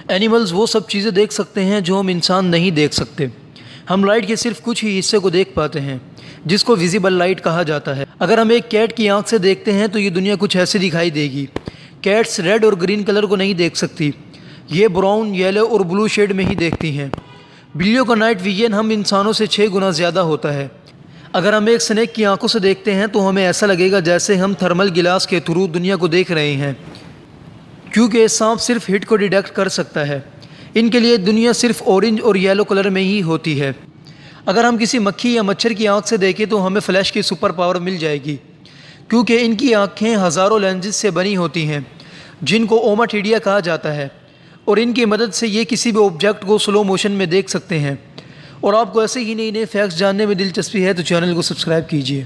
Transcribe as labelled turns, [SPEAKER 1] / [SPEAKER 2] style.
[SPEAKER 1] Animals वो सब चीज़ें देख सकते हैं जो हम इंसान नहीं देख सकते। हम लाइट के सिर्फ कुछ ही हिस्से को देख पाते हैं, जिसको विजिबल लाइट कहा जाता है। अगर हम एक कैट की आंख से देखते हैं तो ये दुनिया कुछ ऐसी दिखाई देगी। कैट्स रेड और ग्रीन कलर को नहीं देख सकती, ये ब्राउन, येलो और ब्लू शेड में ही देखती हैं। बिल्लियों का नाइट विजन हम इंसानों से 6 गुना ज़्यादा होता है। अगर हम एक स्नेक की आंखों से देखते हैं तो हमें ऐसा लगेगा जैसे हम थर्मल गिलास के थ्रू दुनिया को देख रहे हैं, क्योंकि सांप सिर्फ हीट को डिटेक्ट कर सकता है। इनके लिए दुनिया सिर्फ ऑरेंज और येलो कलर में ही होती है। अगर हम किसी मक्खी या मच्छर की आंख से देखें तो हमें फ्लैश की सुपर पावर मिल जाएगी, क्योंकि इनकी आंखें हज़ारों लेंसेज से बनी होती हैं, जिनको ओमाटिडिया कहा जाता है, और इनकी मदद से ये किसी भी ऑब्जेक्ट को स्लो मोशन में देख सकते हैं। और आपको ऐसे ही नए नए फैक्ट्स जानने में दिलचस्पी है तो चैनल को सब्सक्राइब कीजिए।